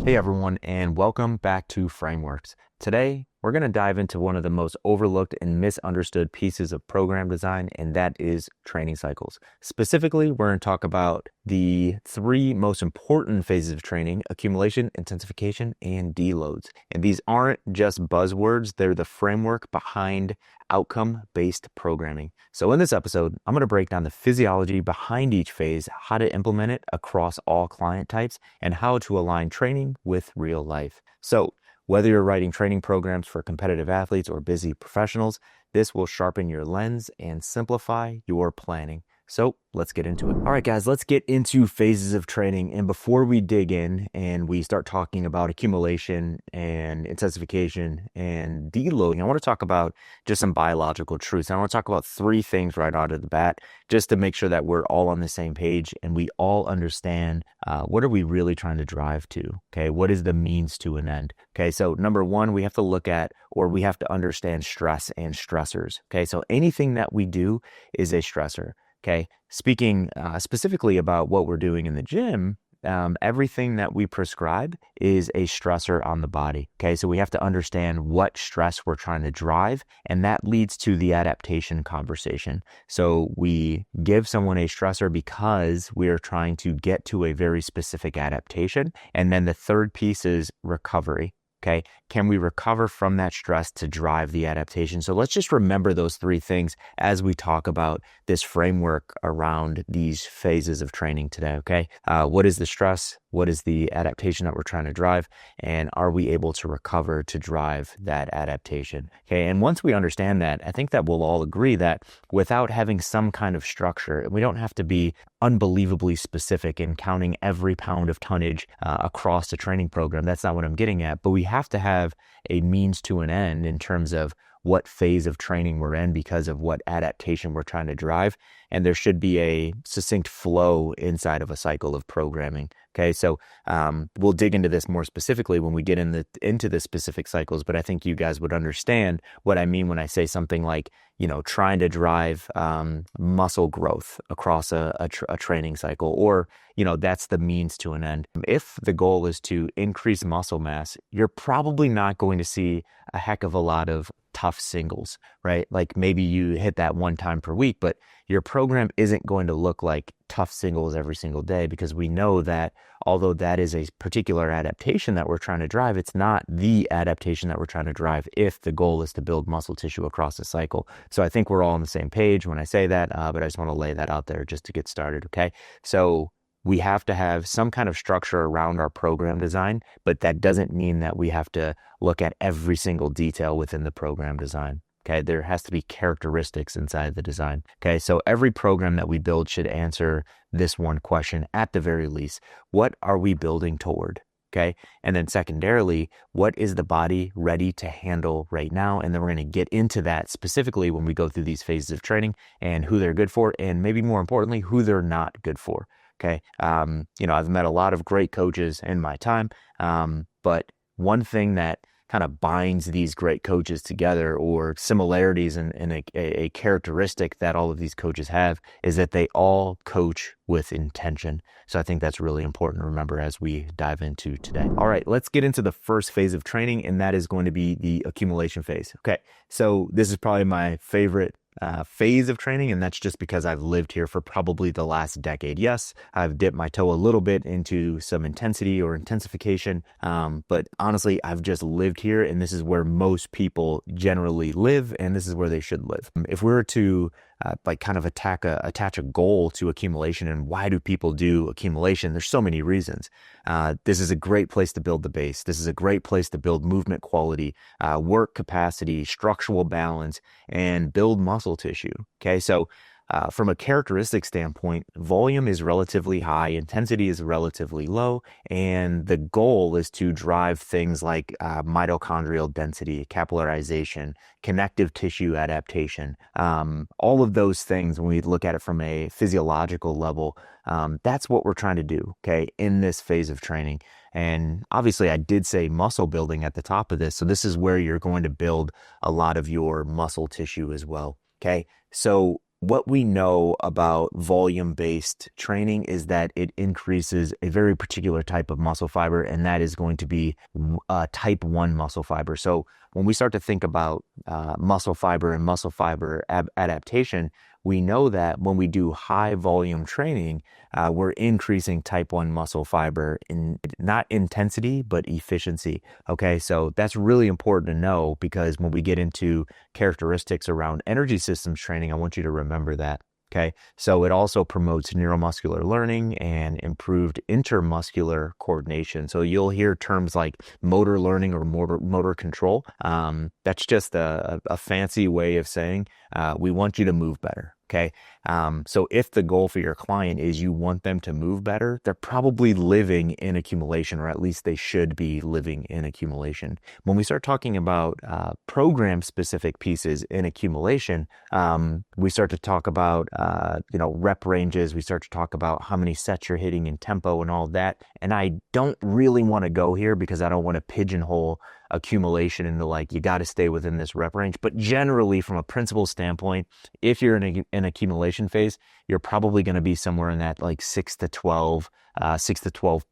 Hey everyone, and welcome back to Frameworks. Today, we're going to dive into one of the most overlooked and misunderstood pieces of program design, and that is training cycles. Specifically, we're going to talk about the three most important phases of training: accumulation, intensification, and deloads. And these aren't just buzzwords, they're the framework behind outcome-based programming. So in this episode, I'm going to break down the physiology behind each phase, how to implement it across all client types, and how to align training with real life. So whether you're writing training programs for competitive athletes or busy professionals, this will sharpen your lens and simplify your planning. So let's get into it. All right, guys, let's get into phases of training. And before we dig in and we start talking about accumulation and intensification and deloading, I want to talk about just some biological truths. I want to talk about three things right out of the bat, just to make sure that we're all on the same page and we all understand what are we really trying to drive to, okay? What is the means to an end? Okay, so number one, we have to look at, or we have to understand stress and stressors, okay? So anything that we do is a stressor. Okay, speaking specifically about what we're doing in the gym, everything that we prescribe is a stressor on the body. Okay, so we have to understand what stress we're trying to drive, and that leads to the adaptation conversation. So we give someone a stressor because we're trying to get to a very specific adaptation. And then the third piece is recovery. Okay, can we recover from that stress to drive the adaptation? So let's just remember those three things as we talk about this framework around these phases of training today, okay? What is the stress? What is the adaptation that we're trying to drive? And are we able to recover to drive that adaptation? Okay, and once we understand that, I think that we'll all agree that without having some kind of structure, we don't have to be unbelievably specific in counting every pound of tonnage across the training program. That's not what I'm getting at, but we have to have a means to an end in terms of what phase of training we're in because of what adaptation we're trying to drive. And there should be a succinct flow inside of a cycle of programming. Okay, so we'll dig into this more specifically when we get into the specific cycles, but I think you guys would understand what I mean when I say something like, trying to drive muscle growth across a training cycle, or, that's the means to an end. If the goal is to increase muscle mass, you're probably not going to see a heck of a lot of tough singles, right? Like maybe you hit that one time per week, but your program isn't going to look like tough singles every single day, because we know that although that is a particular adaptation that we're trying to drive, it's not the adaptation that we're trying to drive if the goal is to build muscle tissue across the cycle. So I think we're all on the same page when I say that, but I just want to lay that out there just to get started, okay? So we have to have some kind of structure around our program design, but that doesn't mean that we have to look at every single detail within the program design. Okay, there has to be characteristics inside the design. Okay, so every program that we build should answer this one question at the very least. What are we building toward? Okay, and then secondarily, what is the body ready to handle right now? And then we're going to get into that specifically when we go through these phases of training and who they're good for, and maybe more importantly, who they're not good for. Okay, I've met a lot of great coaches in my time, but one thing that kind of binds these great coaches together, or similarities in a characteristic that all of these coaches have, is that they all coach with intention. So I think that's really important to remember as we dive into today. All right, let's get into the first phase of training, and that is going to be the accumulation phase. Okay, so this is probably my favorite phase of training, and that's just because I've lived here for probably the last decade. Yes, I've dipped my toe a little bit into some intensity or intensification, but honestly, I've just lived here, and this is where most people generally live, and this is where they should live. If we were to attach a goal to accumulation, and why do people do accumulation? There's so many reasons. This is a great place to build the base. This is a great place to build movement quality, work capacity, structural balance, and build muscle tissue. Okay, so from a characteristic standpoint, volume is relatively high, intensity is relatively low, and the goal is to drive things like mitochondrial density, capillarization, connective tissue adaptation. All of those things, when we look at it from a physiological level, that's what we're trying to do, okay, in this phase of training. And obviously, I did say muscle building at the top of this, so this is where you're going to build a lot of your muscle tissue as well. Okay, so what we know about volume-based training is that it increases a very particular type of muscle fiber, and that is going to be type 1 muscle fiber. So when we start to think about muscle fiber and muscle fiber adaptation, we know that when we do high volume training, we're increasing type 1 muscle fiber in not intensity, but efficiency. Okay, so that's really important to know, because when we get into characteristics around energy systems training, I want you to remember that. Okay, so it also promotes neuromuscular learning and improved intermuscular coordination. So you'll hear terms like motor learning or motor control. That's just a fancy way of saying we want you to move better. Okay. So if the goal for your client is you want them to move better, they're probably living in accumulation, or at least they should be living in accumulation. When we start talking about program specific pieces in accumulation, we start to talk about, rep ranges. We start to talk about how many sets you're hitting in tempo and all that. And I don't really want to go here because I don't want to pigeonhole accumulation into like, you got to stay within this rep range. But generally, from a principle standpoint, if you're in an accumulation phase, you're probably going to be somewhere in that like 6 to 12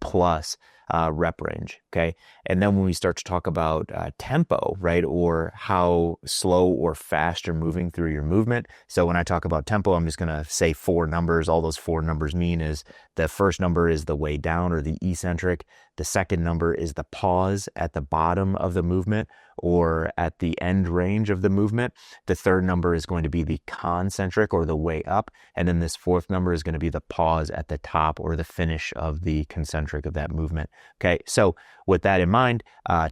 plus rep range. Okay. And then when we start to talk about tempo, right, or how slow or fast you're moving through your movement. So when I talk about tempo, I'm just going to say 4 numbers. All those 4 numbers mean is the first number is the way down, or the eccentric. The second number is the pause at the bottom of the movement or at the end range of the movement. The third number is going to be the concentric, or the way up. And then this fourth number is going to be the pause at the top, or the finish of the concentric of that movement. Okay, so with that in mind,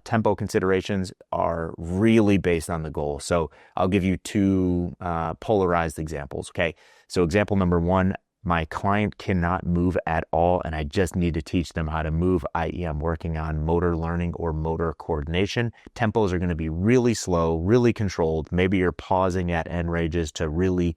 tempo considerations are really based on the goal. So I'll give you 2 polarized examples. Okay, so example number 1, my client cannot move at all, and I just need to teach them how to move, i.e. I'm working on motor learning or motor coordination. Tempos are going to be really slow, really controlled. Maybe you're pausing at end ranges to really,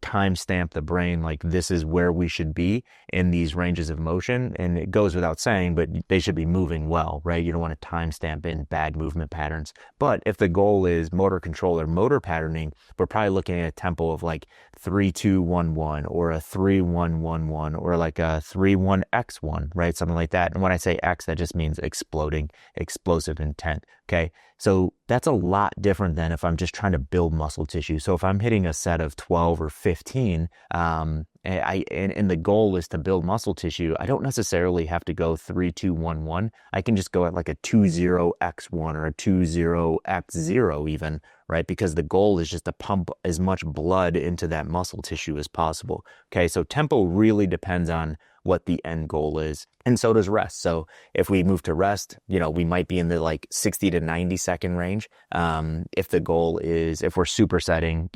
timestamp the brain, like this is where we should be in these ranges of motion. And it goes without saying, but they should be moving well, right? You don't want to timestamp in bad movement patterns. But if the goal is motor control or motor patterning, we're probably looking at a tempo of like 3-2-1-1 or a 3-1-1-1 or like a 3-1-X1, right? Something like that. And when I say X, that just means exploding, explosive intent. Okay. So that's a lot different than if I'm just trying to build muscle tissue. So if I'm hitting a set of 12 or 15, and the goal is to build muscle tissue, I don't necessarily have to go 3-2-1-1. I can just go at like a 2-0-X1 or a 2-0-X0 even, right? Because the goal is just to pump as much blood into that muscle tissue as possible. Okay, so tempo really depends on what the end goal is. And so does rest. So if we move to rest, we might be in the like 60 to 90 second range. If the goal is, if we're supersetting,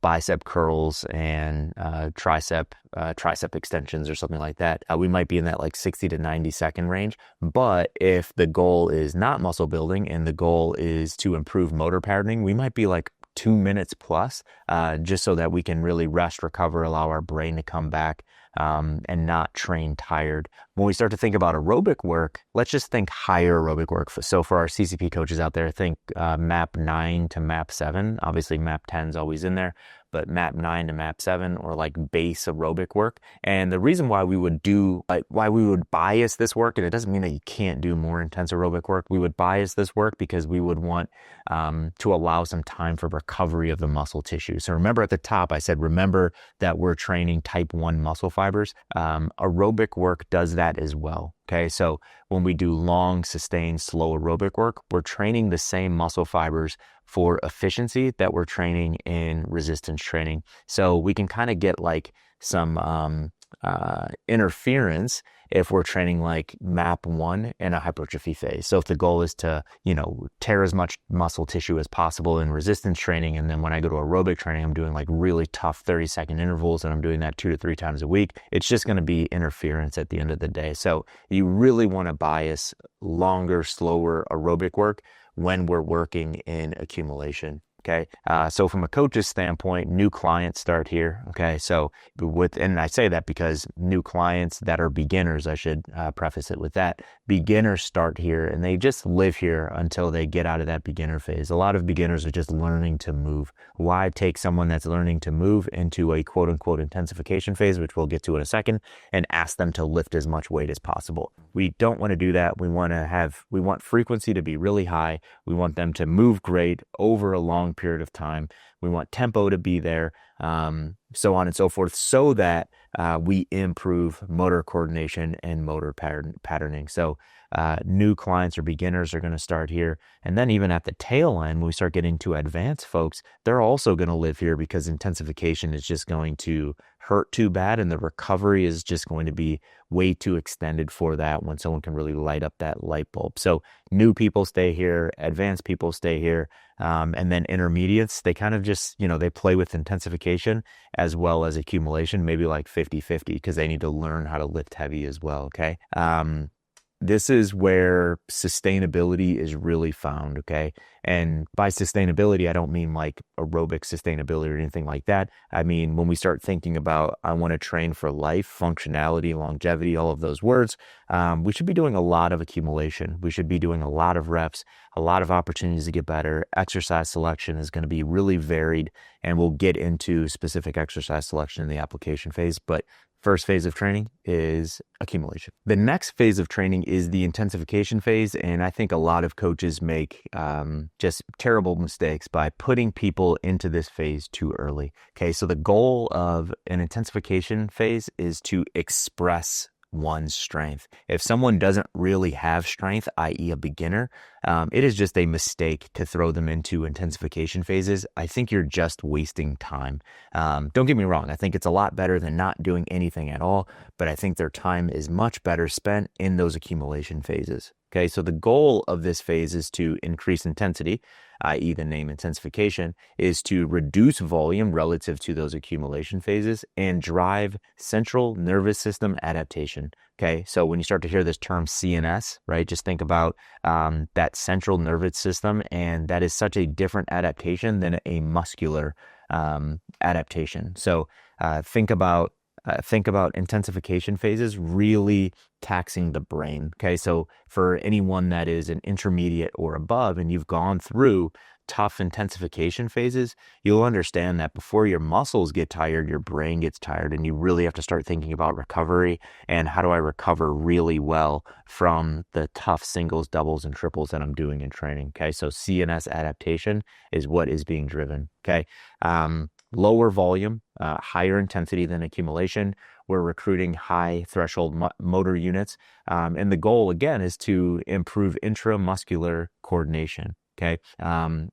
bicep curls and tricep extensions or something like that, we might be in that like 60 to 90 second range. But if the goal is not muscle building and the goal is to improve motor patterning, we might be like 2 minutes plus, just so that we can really rest, recover, allow our brain to come back, and not train tired. When we start to think about aerobic work, let's just think higher aerobic work. So for our CCP coaches out there, think MAP 9 to MAP 7. Obviously MAP 10 is always in there, but MAP 9 to MAP 7, or like base aerobic work. And the reason why we would bias this work, and it doesn't mean that you can't do more intense aerobic work, we would bias this work because we would want to allow some time for recovery of the muscle tissue. So remember at the top, I said, remember that we're training type 1 muscle fibers. Aerobic work does that as well. Okay, so when we do long, sustained, slow aerobic work, we're training the same muscle fibers for efficiency that we're training in resistance training. So we can kind of get like some interference if we're training like MAP 1 in a hypertrophy phase. So if the goal is to, tear as much muscle tissue as possible in resistance training, and then when I go to aerobic training, I'm doing like really tough 30-second intervals, and I'm doing that 2 to 3 times a week, it's just going to be interference at the end of the day. So you really want to bias longer, slower aerobic work when we're working in accumulation. Okay. So from a coach's standpoint, new clients start here. Okay. So and I say that because new clients that are beginners, I should preface it with that. Beginners start here and they just live here until they get out of that beginner phase. A lot of beginners are just learning to move. Why take someone that's learning to move into a quote unquote intensification phase, which we'll get to in a second, and ask them to lift as much weight as possible? We don't want to do that. We want frequency to be really high. We want them to move great over a long period of time. We want tempo to be there, so on and so forth, so that we improve motor coordination and motor patterning. So new clients or beginners are going to start here. And then even at the tail end, when we start getting to advanced folks, they're also going to live here because intensification is just going to hurt too bad. And the recovery is just going to be way too extended for that when someone can really light up that light bulb. So new people stay here, advanced people stay here. And then intermediates, they kind of just, they play with intensification as well as accumulation, maybe like 50-50, because they need to learn how to lift heavy as well. Okay. This is where sustainability is really found, okay? And by sustainability, I don't mean like aerobic sustainability or anything like that. I mean, when we start thinking about, I want to train for life, functionality, longevity, all of those words, we should be doing a lot of accumulation. We should be doing a lot of reps, a lot of opportunities to get better. Exercise selection is going to be really varied, and we'll get into specific exercise selection in the application phase, but first phase of training is accumulation. The next phase of training is the intensification phase, and I think a lot of coaches make just terrible mistakes by putting people into this phase too early. Okay, so the goal of an intensification phase is to express one's strength. If someone doesn't really have strength, i.e. a beginner, it is just a mistake to throw them into intensification phases. I think you're just wasting time. Don't get me wrong. I think it's a lot better than not doing anything at all, but I think their time is much better spent in those accumulation phases. Okay, so the goal of this phase is to increase intensity, i.e. the name intensification, is to reduce volume relative to those accumulation phases and drive central nervous system adaptation. Okay, so when you start to hear this term CNS, right, just think about that central nervous system, and that is such a different adaptation than a muscular adaptation. So think about intensification phases really taxing the brain. Okay, so for anyone that is an intermediate or above and you've gone through tough intensification phases, you'll understand that before your muscles get tired, your brain gets tired, and you really have to start thinking about recovery and how do I recover really well from the tough singles, doubles, and triples that I'm doing in training. Okay, so CNS adaptation is what is being driven. Okay, lower volume, higher intensity than accumulation. We're recruiting high threshold motor units. And the goal, again, is to improve intramuscular coordination. Okay.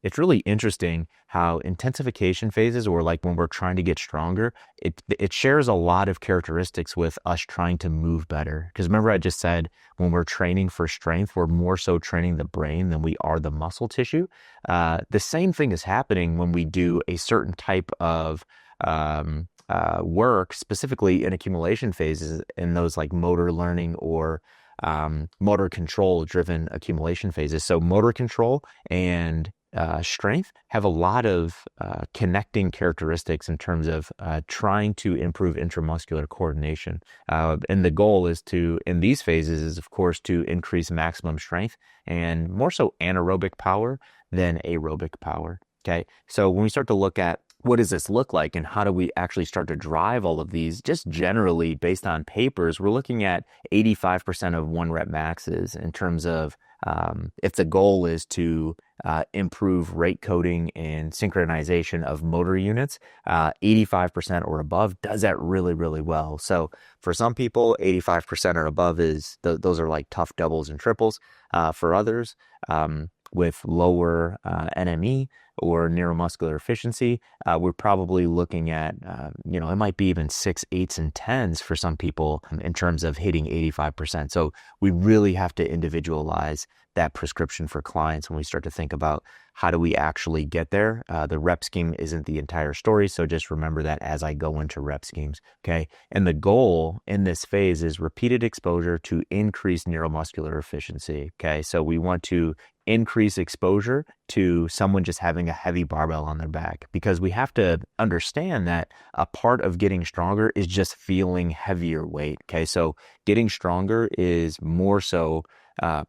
It's really interesting how intensification phases, or like when we're trying to get stronger, it shares a lot of characteristics with us trying to move better. Because remember, I just said when we're training for strength, we're more so training the brain than we are the muscle tissue. The same thing is happening when we do a certain type of work, specifically in accumulation phases, in those like motor learning or motor control driven accumulation phases. So motor control and strength have a lot of connecting characteristics in terms of trying to improve intramuscular coordination. And the goal is in these phases is of course to increase maximum strength and more so anaerobic power than aerobic power. Okay. So when we start to look at what does this look like and how do we actually start to drive all of these, just generally based on papers, we're looking at 85% of 1 rep maxes in terms of if the goal is to improve rate coding and synchronization of motor units, 85% or above does that really, really well. So for some people, 85% or above those are like tough doubles and triples. For others, with lower NME or neuromuscular efficiency, we're probably looking at, it might be even 6, 8s, and 10s for some people in terms of hitting 85%. So we really have to individualize that prescription for clients when we start to think about how do we actually get there. The rep scheme isn't the entire story, so just remember that as I go into rep schemes, okay? And the goal in this phase is repeated exposure to increase neuromuscular efficiency, okay? So we want to increase exposure to someone just having a heavy barbell on their back, because we have to understand that a part of getting stronger is just feeling heavier weight, okay? So getting stronger is more so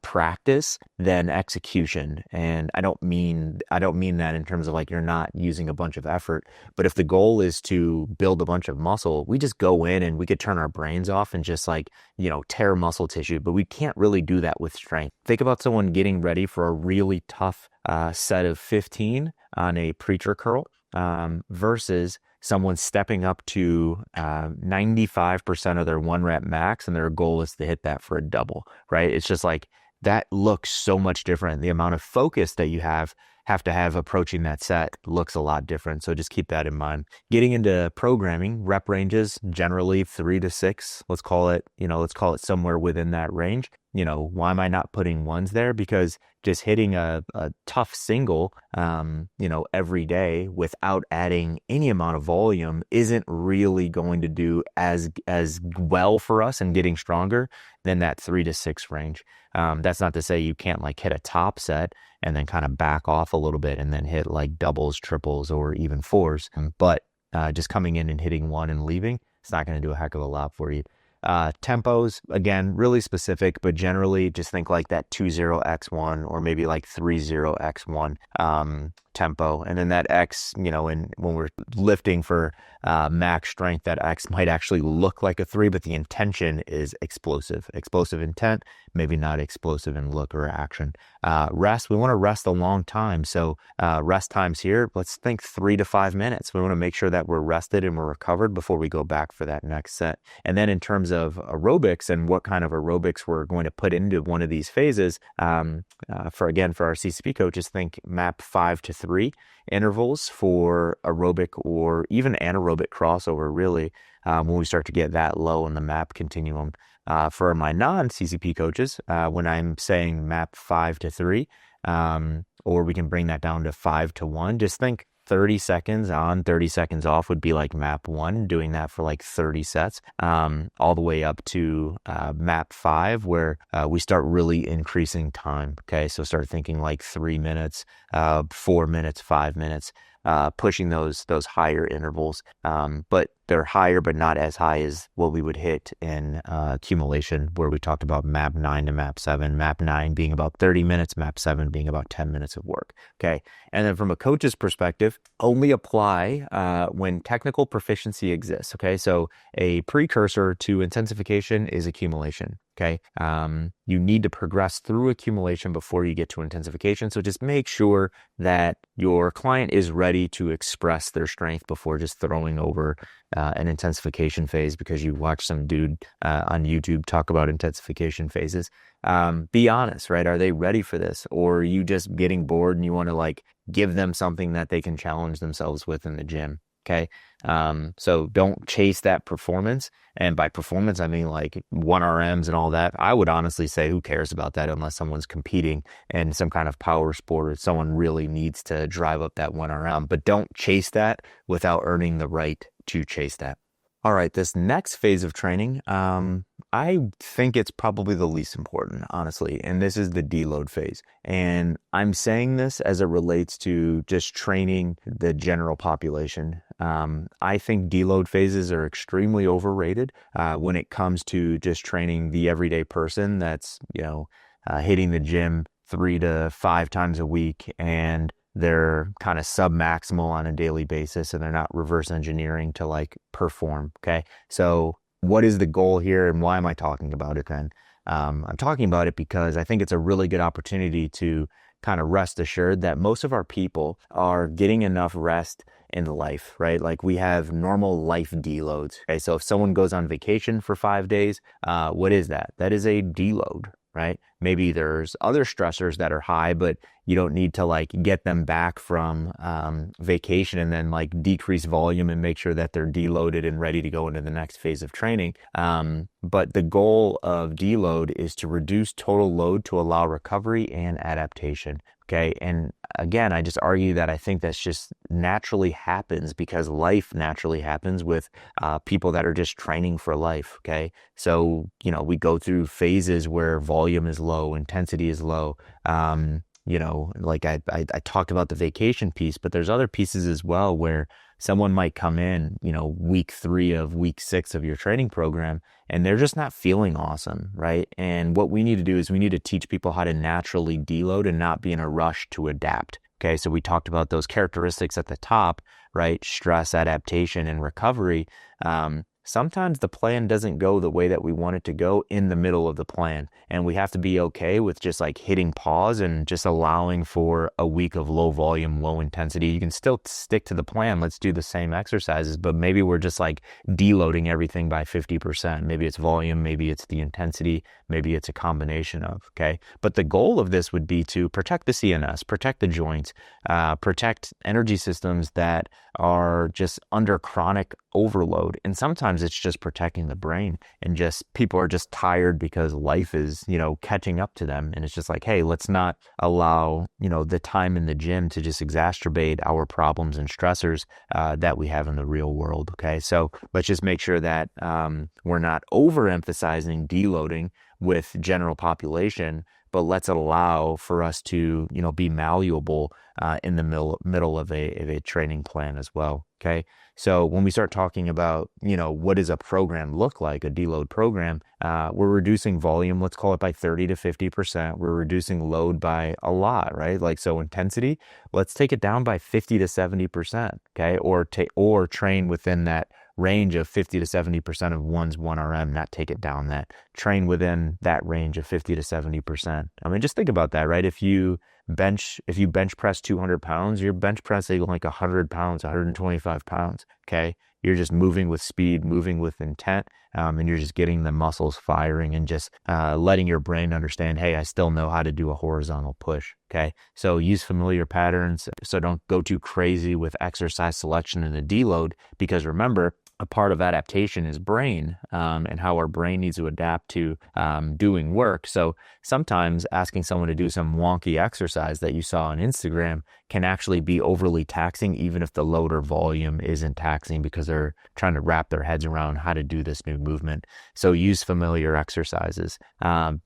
practice than execution. And I don't mean that in terms of like you're not using a bunch of effort, but if the goal is to build a bunch of muscle, we just go in and we could turn our brains off and just like, tear muscle tissue, but we can't really do that with strength. Think about someone getting ready for a really tough set of 15 on a preacher curl versus someone stepping up to 95% of their 1 rep max, and their goal is to hit that for a double, right? It's just like that looks so much different. The amount of focus that you have to have approaching that set looks a lot different. So just keep that in mind. Getting into programming, rep ranges generally 3 to 6. Let's call it somewhere within that range. Why am I not putting ones there? Because just hitting a tough single, every day without adding any amount of volume isn't really going to do as well for us in getting stronger than that 3 to 6 range. That's not to say you can't like hit a top set and then kind of back off a little bit and then hit like doubles, triples, or even 4s. But just coming in and hitting 1 and leaving, it's not going to do a heck of a lot for you. Tempos, again, really specific, but generally just think like that 2-0-x1 or maybe like 3-0-x1 tempo. And then that X, when we're lifting for max strength, that X might actually look like a 3, but the intention is explosive intent, maybe not explosive in look or action. Rest, we want to rest a long time. So rest times here, let's think 3 to 5 minutes. We want to make sure that we're rested and we're recovered before we go back for that next set. And then in terms of aerobics and what kind of aerobics we're going to put into one of these phases, for our CCP coaches, think map 5 to 3 intervals for aerobic or even anaerobic crossover, really, when we start to get that low in the map continuum. For my non-CCP coaches, when I'm saying map 5 to 3, or we can bring that down to 5 to 1, just think 30 seconds on, 30 seconds off would be like map 1, doing that for like 30 sets, all the way up to map 5, where we start really increasing time. Okay, so start thinking like 3 minutes, 4 minutes, 5 minutes, pushing those higher intervals. But they're higher, but not as high as what we would hit in accumulation, where we talked about map 9 to map 7, map 9 being about 30 minutes, map 7 being about 10 minutes of work. Okay. And then from a coach's perspective, only apply when technical proficiency exists. Okay. So a precursor to intensification is accumulation. Okay. You need to progress through accumulation before you get to intensification. So just make sure that your client is ready to express their strength before just throwing over an intensification phase because you watch some dude on YouTube talk about intensification phases. Be honest, right? Are they ready for this? Or are you just getting bored and you want to like give them something that they can challenge themselves with in the gym? Okay. So don't chase that performance. And by performance, I mean like 1RMs and all that. I would honestly say who cares about that unless someone's competing in some kind of power sport or someone really needs to drive up that 1RM. But don't chase that without earning the right to chase that. All right, this next phase of training, I think it's probably the least important, honestly, and this is the deload phase. And I'm saying this as it relates to just training the general population. I think deload phases are extremely overrated when it comes to just training the everyday person that's, hitting the gym 3 to 5 times a week and they're kind of sub-maximal on a daily basis and they're not reverse engineering to like perform. Okay. So what is the goal here and why am I talking about it then? I'm talking about it because I think it's a really good opportunity to kind of rest assured that most of our people are getting enough rest in life, right? Like we have normal life deloads. Okay. So if someone goes on vacation for 5 days, what is that? That is a deload, right? maybe there's other stressors that are high, but you don't need to like get them back from vacation and then like decrease volume and make sure that they're deloaded and ready to go into the next phase of training. But the goal of deload is to reduce total load to allow recovery and adaptation. Okay. And again, I just argue that I think that's just naturally happens because life naturally happens with people that are just training for life. Okay. So, we go through phases where volume is low, intensity is low. Like I talked about the vacation piece, but there's other pieces as well where someone might come in, week 3 of week 6 of your training program, and they're just not feeling awesome, right? And what we need to do is we need to teach people how to naturally deload and not be in a rush to adapt. Okay, so we talked about those characteristics at the top, right? Stress, adaptation, and recovery. Sometimes the plan doesn't go the way that we want it to go in the middle of the plan. And we have to be okay with just like hitting pause and just allowing for a week of low volume, low intensity. You can still stick to the plan. Let's do the same exercises, but maybe we're just like deloading everything by 50%. Maybe it's volume, maybe it's the intensity, maybe it's a combination of, okay? But the goal of this would be to protect the CNS, protect the joints, protect energy systems that are just under chronic overload. And sometimes it's just protecting the brain, and just people are just tired because life is, catching up to them. And it's just like, hey, let's not allow, the time in the gym to just exacerbate our problems and stressors that we have in the real world. Okay. So let's just make sure that we're not overemphasizing deloading with general population, but let's allow for us to, be malleable in the middle of a training plan as well. Okay. So when we start talking about, what does a program look like, a deload program, we're reducing volume, let's call it by 30 to 50%. We're reducing load by a lot, right? Like, so intensity, let's take it down by 50 to 70%. Okay. Or train within that range of 50 to 70% of one's 1RM, not take it down that. Train within that range of 50 to 70%. I mean, just think about that, right? If you bench press 200 pounds, you're bench pressing like 100 pounds, 125 pounds, okay? You're just moving with speed, moving with intent, and you're just getting the muscles firing and just letting your brain understand, hey, I still know how to do a horizontal push, okay? So use familiar patterns. So don't go too crazy with exercise selection in the deload, because remember, a part of adaptation is brain, and how our brain needs to adapt to doing work. So sometimes asking someone to do some wonky exercise that you saw on Instagram can actually be overly taxing, even if the load or volume isn't taxing, because they're trying to wrap their heads around how to do this new movement. So use familiar exercises,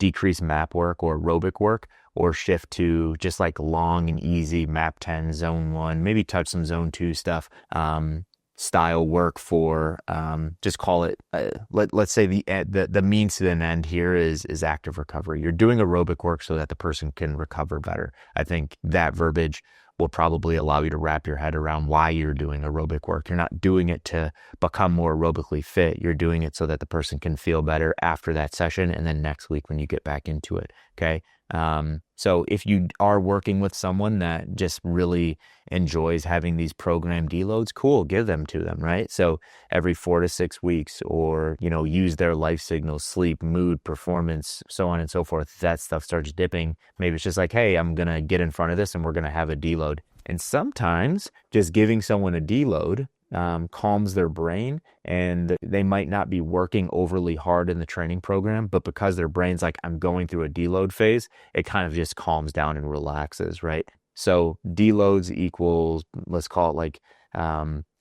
decrease map work or aerobic work, or shift to just like long and easy map 10, zone 1, maybe touch some zone 2 stuff. Style work for just call it let's say the means to the end here is active recovery. You're doing aerobic work so that the person can recover better. I think that verbiage will probably allow you to wrap your head around why you're doing aerobic work. You're not doing it to become more aerobically fit. You're doing it so that the person can feel better after that session and then next week when you get back into it. Okay. So if you are working with someone that just really enjoys having these program deloads, cool, give them to them, right? So every 4 to 6 weeks, or, use their life signals, sleep, mood, performance, so on and so forth. If that stuff starts dipping, maybe it's just like, hey, I'm going to get in front of this and we're going to have a deload. And sometimes just giving someone a deload calms their brain, and they might not be working overly hard in the training program, but because their brain's like, I'm going through a deload phase, it kind of just calms down and relaxes, right? So deloads equals, let's call it like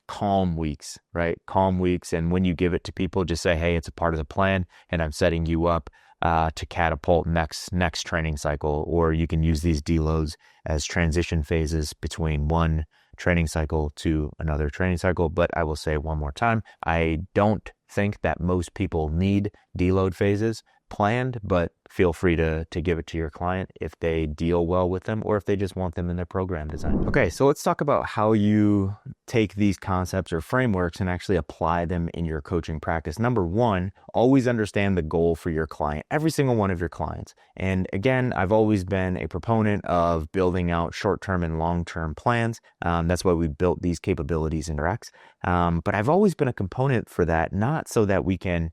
calm weeks, right? Calm weeks. And when you give it to people, just say, hey, it's a part of the plan and I'm setting you up to catapult next training cycle. Or you can use these deloads as transition phases between one training cycle to another training cycle. But I will say one more time, I don't think that most people need deload phases planned, but feel free to give it to your client if they deal well with them or if they just want them in their program design. Okay, so let's talk about how you take these concepts or frameworks and actually apply them in your coaching practice. Number one, always understand the goal for your client, every single one of your clients. And again, I've always been a proponent of building out short-term and long-term plans. That's why we built these capabilities in Rex. But I've always been a component for that, not so that we can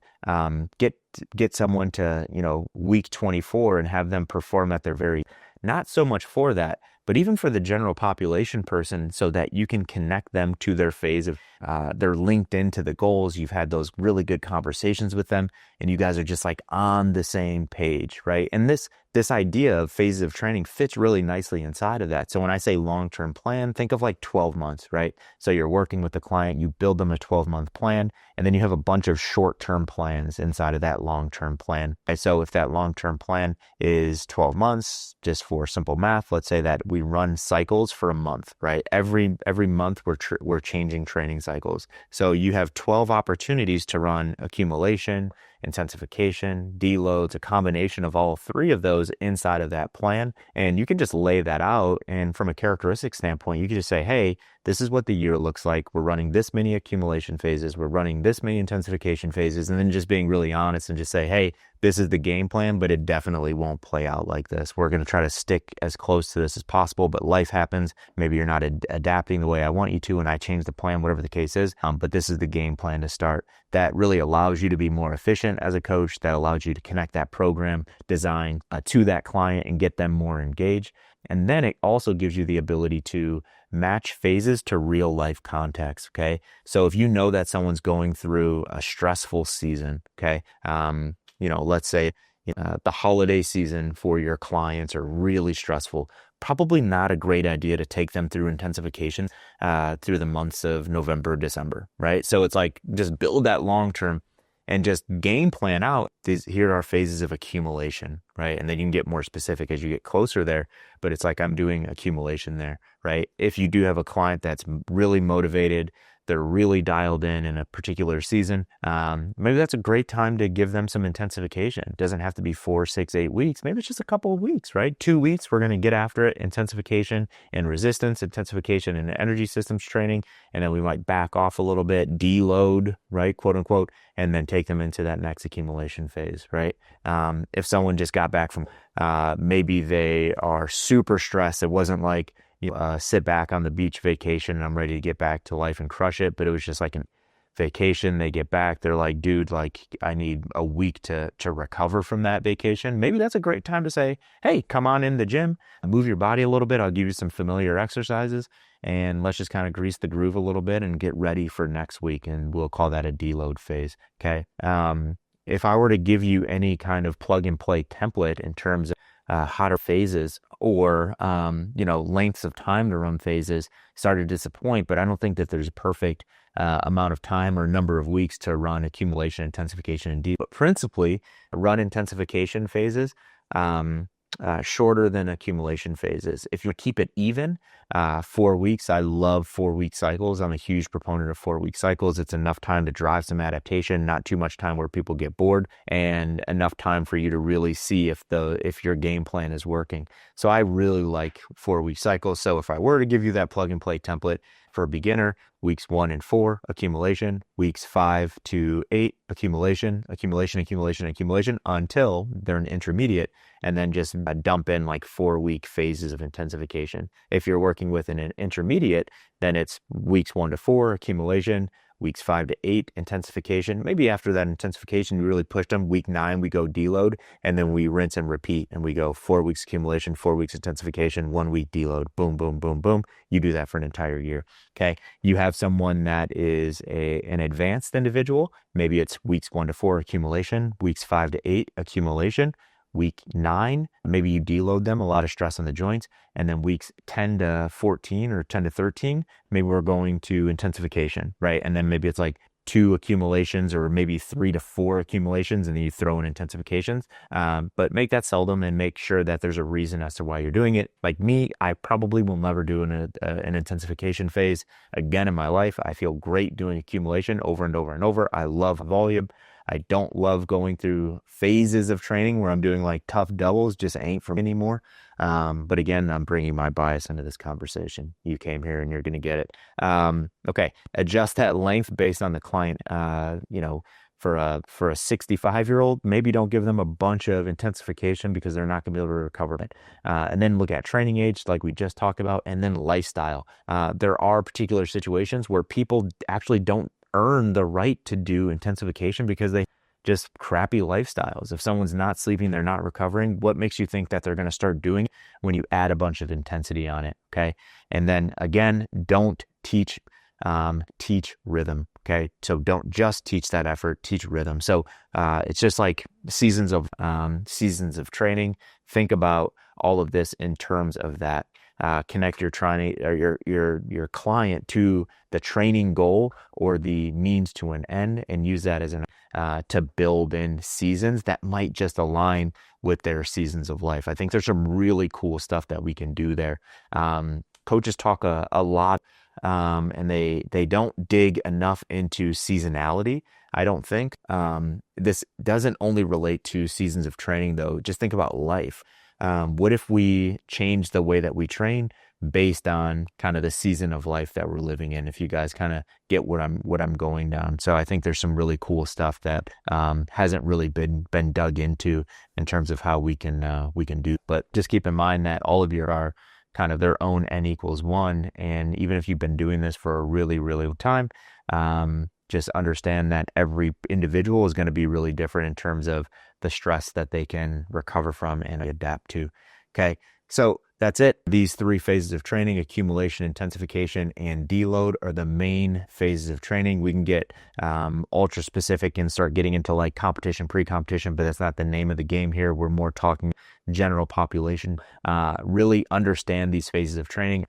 get someone to, week week 24 and have them perform at their very, not so much for that, but even for the general population person, so that you can connect them to their phase of, they're linked into the goals. You've had those really good conversations with them and you guys are just like on the same page, right? And this idea of phases of training fits really nicely inside of that. So when I say long-term plan, think of like 12 months, right? So you're working with the client, you build them a 12-month plan, and then you have a bunch of short-term plans inside of that long-term plan. And so if that long-term plan is 12 months, just for simple math, let's say that we run cycles for a month, right? Every month we're changing training cycles. So you have 12 opportunities to run accumulation, intensification, deloads, a combination of all three of those inside of that plan. And you can just lay that out. And from a characteristic standpoint, you can just say, hey, this is what the year looks like. We're running this many accumulation phases. We're running this many intensification phases. And then just being really honest and just say, hey, this is the game plan, but it definitely won't play out like this. We're going to try to stick as close to this as possible, but life happens. Maybe you're not adapting the way I want you to, and I change the plan, whatever the case is. But this is the game plan to start. That really allows you to be more efficient as a coach. That allows you to connect that program design to that client and get them more engaged. And then it also gives you the ability to match phases to real life context. Okay. So if you know that someone's going through a stressful season, okay, let's say the holiday season for your clients are really stressful, probably not a great idea to take them through intensification through the months of November, December, right? So it's like, just build that long term and just game plan out. Here are phases of accumulation, right? And then you can get more specific as you get closer there, but it's like, I'm doing accumulation there, right? If you do have a client that's really motivated, they're really dialed in a particular season, maybe that's a great time to give them some intensification. It doesn't have to be 4, 6, 8 weeks. Maybe it's just a couple of weeks, right? 2 weeks, we're going to get after it. Intensification and resistance, intensification and energy systems training. And then we might back off a little bit, deload, right? Quote unquote, and then take them into that next accumulation phase, right? If someone just got back from, maybe they are super stressed. It wasn't like, sit back on the beach vacation and I'm ready to get back to life and crush it. But it was just like a vacation. They get back, they're like, dude, like I need a week to recover from that vacation. Maybe that's a great time to say, hey, come on in the gym, move your body a little bit. I'll give you some familiar exercises and let's just kind of grease the groove a little bit and get ready for next week. And we'll call that a deload phase. Okay. If I were to give you any kind of plug and play template in terms of hotter phases or, lengths of time to run phases, start to disappoint, but I don't think that there's a perfect amount of time or number of weeks to run accumulation, intensification, and deload. But principally, run intensification phases shorter than accumulation phases. If you keep it even, 4 weeks, I love 4-week cycles. I'm a huge proponent of 4-week cycles. It's enough time to drive some adaptation, not too much time where people get bored, and enough time for you to really see if your game plan is working. So I really like 4-week cycles. So if I were to give you that plug and play template for a beginner, weeks 1 and 4, accumulation, weeks 5 to 8, accumulation, until they're an intermediate, and then just dump in like 4-week phases of intensification. If you're working with an intermediate, then it's weeks 1 to 4, accumulation, weeks 5 to 8, intensification. Maybe after that intensification, we really pushed them. Week 9, we go deload, and then we rinse and repeat, and we go 4 weeks accumulation, 4 weeks intensification, 1 week deload, boom, boom, boom, boom. You do that for an entire year. Okay. You have someone that is an advanced individual. Maybe it's weeks 1 to 4, accumulation, weeks 5 to 8, accumulation. Week 9, maybe you deload them, a lot of stress on the joints. And then weeks 10 to 14 or 10 to 13, maybe we're going to intensification, right? And then maybe it's like 2 accumulations or maybe 3 to 4 accumulations, and then you throw in intensifications. But make that seldom and make sure that there's a reason as to why you're doing it. Like me, I probably will never do an intensification phase again in my life. I feel great doing accumulation over and over and over. I love volume. I don't love going through phases of training where I'm doing like tough doubles, just ain't for me anymore. But again, I'm bringing my bias into this conversation. You came here and you're going to get it. Okay. Adjust that length based on the client. For a 65-year-old, maybe don't give them a bunch of intensification because they're not going to be able to recover it. And then look at training age, like we just talked about, and then lifestyle. There are particular situations where people actually don't earn the right to do intensification because just crappy lifestyles. If someone's not sleeping, they're not recovering, what makes you think that they're going to start doing it when you add a bunch of intensity on it? Okay. And then again, don't teach rhythm. Okay. So don't just teach that effort, teach rhythm. So it's just like seasons of training. Think about all of this in terms of that. Connect your your client to the training goal or the means to an end, and use that as to build in seasons that might just align with their seasons of life. I think there's some really cool stuff that we can do there. Coaches talk a lot, and they don't dig enough into seasonality, I don't think. This doesn't only relate to seasons of training, though. Just think about life. What if we change the way that we train based on kind of the season of life that we're living in? If you guys kind of get what I'm going down. So I think there's some really cool stuff that hasn't really been dug into in terms of how we can do. But just keep in mind that all of you are kind of their own N=1. And even if you've been doing this for a really, really long time, just understand that every individual is going to be really different in terms of the stress that they can recover from and adapt to. Okay. So that's it. These 3 phases of training: accumulation, intensification, and deload, are the main phases of training. We can get ultra specific and start getting into like competition, pre-competition, but that's not the name of the game here. We're more talking general population. Really understand these phases of training,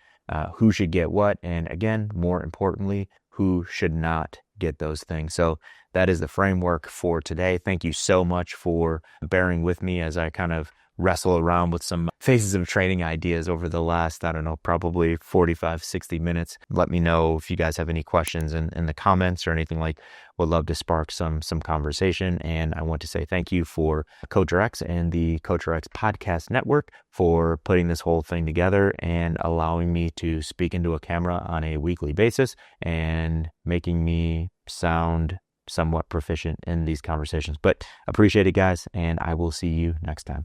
who should get what, and again, more importantly, who should not get those things. So that is the framework for today. Thank you so much for bearing with me as I kind of wrestle around with some phases of training ideas over the last, I don't know, probably 45, 60 minutes. Let me know if you guys have any questions in the comments or anything like. Would love to spark some conversation. And I want to say thank you for CoachRx and the CoachRx podcast network for putting this whole thing together and allowing me to speak into a camera on a weekly basis and making me sound somewhat proficient in these conversations. But appreciate it, guys, and I will see you next time.